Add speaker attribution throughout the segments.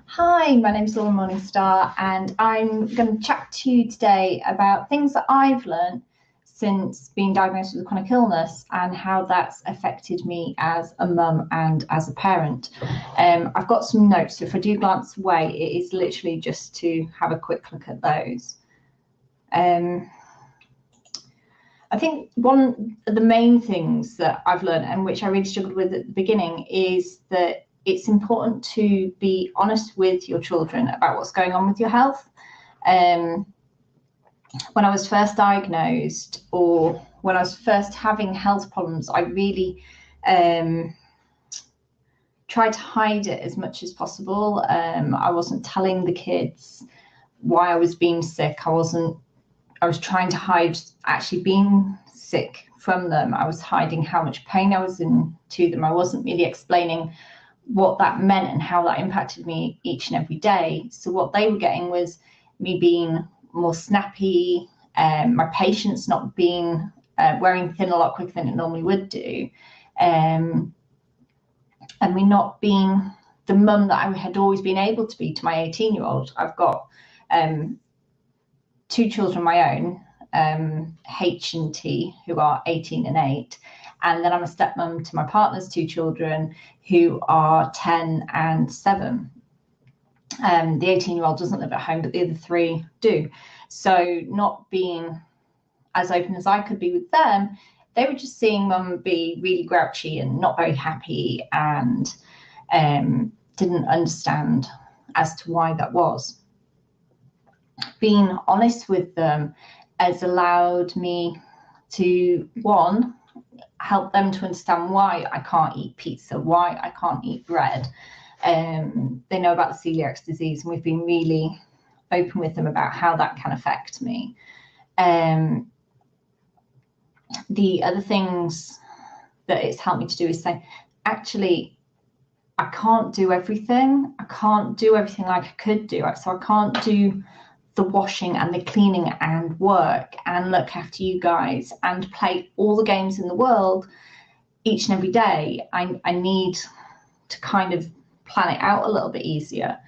Speaker 1: Hi, my name's Laura Morningstar, and I'm going to chat to you today about things that I've learned since being diagnosed with a chronic illness and how that's affected me as a mum and as a parent. I've got some notes, so if I do glance away, it is literally just to have a quick look at those. I think one of the main things that I've learned, and which I really struggled with at the beginning, is that it's important to be honest with your children about what's going on with your health. When I was first diagnosed, or when I was first having health problems, I really tried to hide it as much as possible. I wasn't telling the kids why I was being sick. I was trying to hide actually being sick from them. I was hiding how much pain I was in to them. I wasn't really explaining what that meant and how that impacted me each and every day. So what they were getting was me being more snappy, my patience not being wearing thin a lot quicker than it normally would do, and me not being the mum that I had always been able to be to my 18-year-old. I've got two children of my own, H and T, who are 18 and 8. And then I'm a stepmom to my partner's two children, who are 10 and 7. The 18-year-old doesn't live at home, but the other three do. So not being as open as I could be with them, they were just seeing mum be really grouchy and not very happy, and didn't understand as to why that was. Being honest with them has allowed me to, one, help them to understand why I can't eat pizza, why I can't eat bread. They know about the celiac disease, and we've been really open with them about how that can affect me. The other things that it's helped me to do is say, actually, I can't do everything. I can't do everything like I could do. So I can't do the washing and the cleaning and work and look after you guys and play all the games in the world each and every day. I need to kind of plan it out a little bit easier.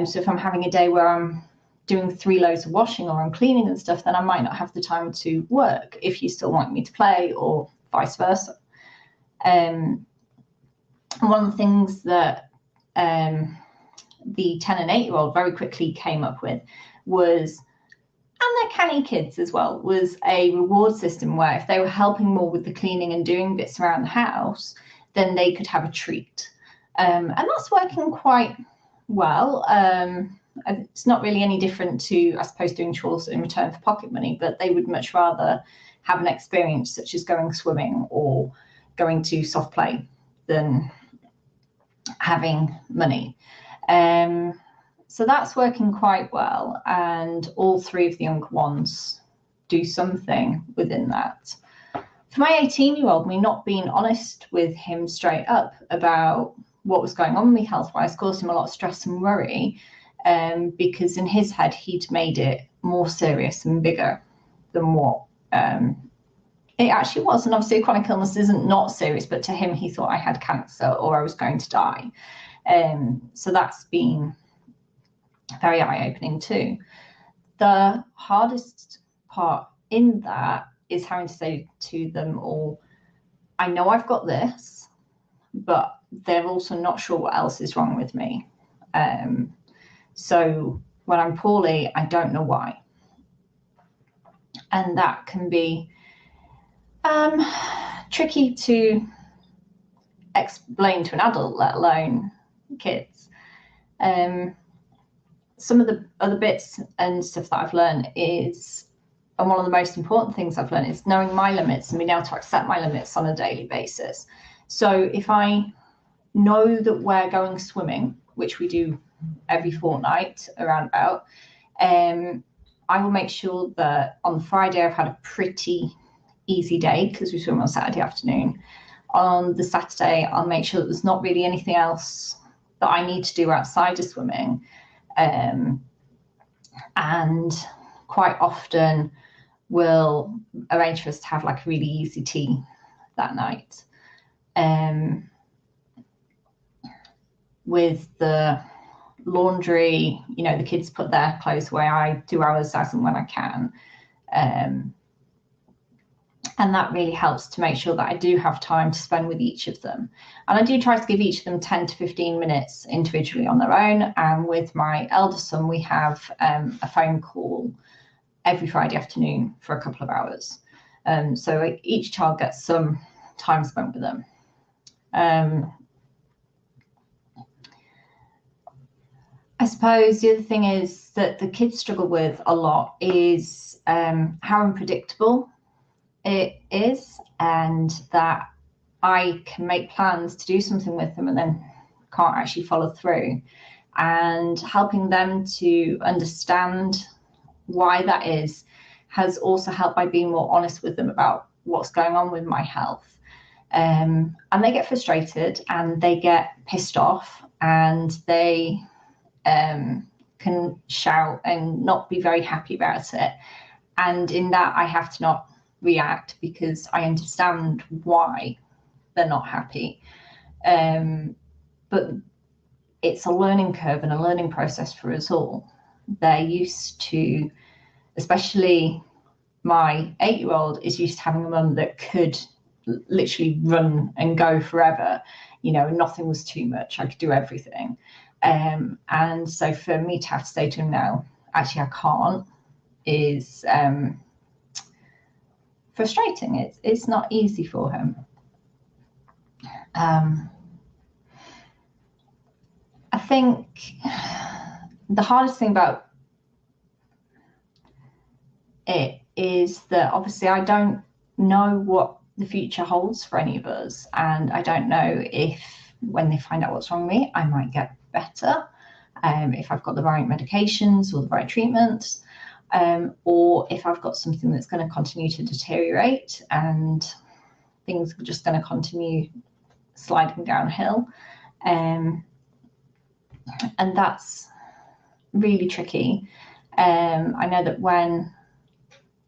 Speaker 1: So if I'm having a day where I'm doing 3 loads of washing or I'm cleaning and stuff, then I might not have the time to work if you still want me to play, or vice versa. And one of the things that the 10 and 8-year-old very quickly came up with was, and their canny kids as well, was a reward system where if they were helping more with the cleaning and doing bits around the house, then they could have a treat. And that's working quite well. It's not really any different to, I suppose, doing chores in return for pocket money, but they would much rather have an experience such as going swimming or going to soft play than having money. So that's working quite well, and all 3 of the younger ones do something within that. For my 18-year-old, me not being honest with him straight up about what was going on with me health-wise caused him a lot of stress and worry, because in his head he'd made it more serious and bigger than what it actually was. And obviously a chronic illness isn't not serious, but to him he thought I had cancer or I was going to die. So that's been very eye-opening too. The hardest part in that is having to say to them all, I know I've got this, but they're also not sure what else is wrong with me. So when I'm poorly, I don't know why. And that can be tricky to explain to an adult, let alone kids. Some of the other bits and stuff that I've learned is, and one of the most important things I've learned is knowing my limits and being able to accept my limits on a daily basis. So if I know that we're going swimming, which we do every fortnight around about, I will make sure that on Friday I've had a pretty easy day because we swim on Saturday afternoon. On the Saturday, I'll make sure that there's not really anything else that I need to do outside of swimming. And quite often we'll arrange for us to have like a really easy tea that night. With the laundry, you know, the kids put their clothes away, I do ours as and when I can. And that really helps to make sure that I do have time to spend with each of them. And I do try to give each of them 10 to 15 minutes individually on their own. And with my eldest son, we have a phone call every Friday afternoon for a couple of hours. So each child gets some time spent with them. I suppose the other thing is that the kids struggle with a lot is how unpredictable it is, and that I can make plans to do something with them and then can't actually follow through, and helping them to understand why that is has also helped by being more honest with them about what's going on with my health. And they get frustrated and they get pissed off, and they can shout and not be very happy about it. And in that, I have to not react because I understand why they're not happy. But it's a learning curve and a learning process for us all. They're used to, especially my 8-year-old is used to having a mum that could literally run and go forever, you know, nothing was too much, I could do everything. And so for me to have to say to him now, actually I can't, is frustrating. It's not easy for him. I think the hardest thing about it is that obviously I don't know what the future holds for any of us, and I don't know if when they find out what's wrong with me, I might get better, if I've got the right medications or the right treatments, or if I've got something that's going to continue to deteriorate and things are just going to continue sliding downhill. And that's really tricky. I know that when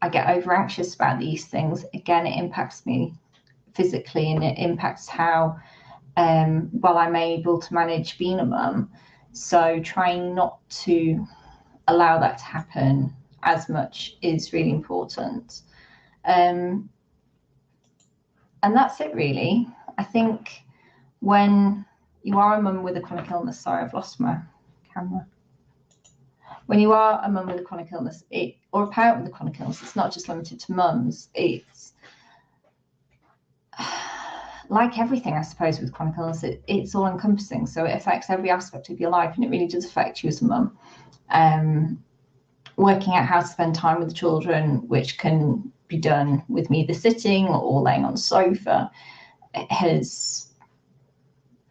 Speaker 1: I get over anxious about these things, again, it impacts me physically, and it impacts how well I'm able to manage being a mum. So trying not to allow that to happen as much is really important. And that's it really. I think when you are a mum with a chronic illness, sorry, I've lost my camera. When you are a mum with a chronic illness, or a parent with a chronic illness, it's not just limited to mums. It's like everything, I suppose, with chronic illness, it's all encompassing. So it affects every aspect of your life, and it really does affect you as a mum. Working out how to spend time with the children, which can be done with me either sitting or laying on the sofa, has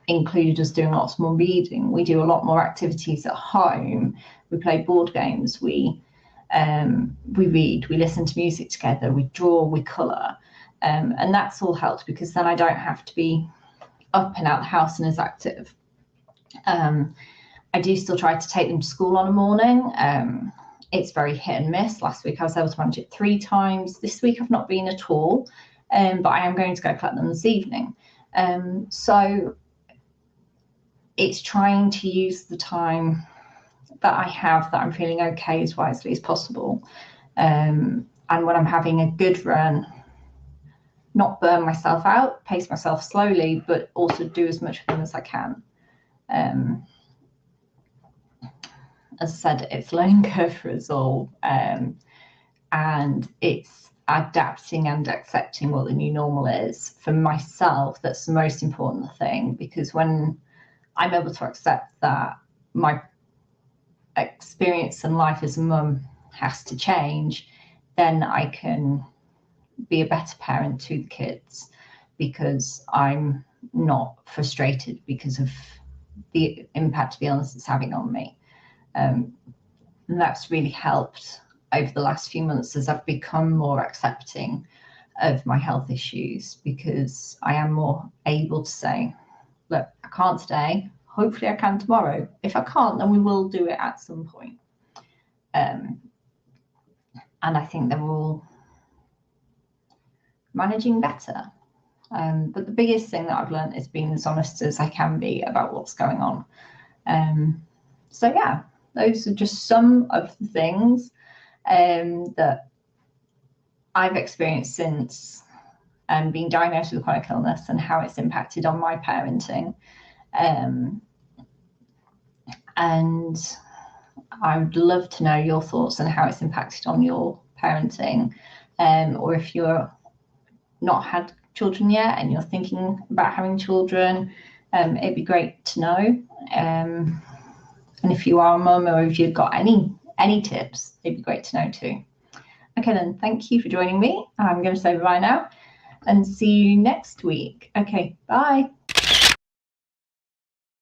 Speaker 1: included us doing lots more reading. We do a lot more activities at home. We play board games. We read. We listen to music together. We draw. We colour. And that's all helped because then I don't have to be up and out the house and as active. I do still try to take them to school on a morning. It's very hit and miss. Last week I was able to manage it 3 times. This week I've not been at all, but I am going to go collect them this evening. So it's trying to use the time that I have that I'm feeling okay as wisely as possible. And when I'm having a good run, not burn myself out, pace myself slowly, but also do as much of them as I can. As I said, it's a learning curve for us all, and it's adapting and accepting what the new normal is. For myself, that's the most important thing, because when I'm able to accept that my experience and life as a mum has to change, then I can be a better parent to the kids, because I'm not frustrated because of the impact the illness is having on me. And that's really helped over the last few months as I've become more accepting of my health issues, because I am more able to say, look, I can't today, hopefully I can tomorrow. If I can't, then we will do it at some point. And I think they're all managing better. But the biggest thing that I've learned is being as honest as I can be about what's going on. So yeah, those are just some of the things that I've experienced since being diagnosed with chronic illness and how it's impacted on my parenting. And I would love to know your thoughts on how it's impacted on your parenting, or if you're not had children yet and you're thinking about having children, it'd be great to know. And if you are a mum, or if you've got any tips, it'd be great to know too. Okay then, thank you for joining me. I'm going to say bye now and see you next week. Okay, bye.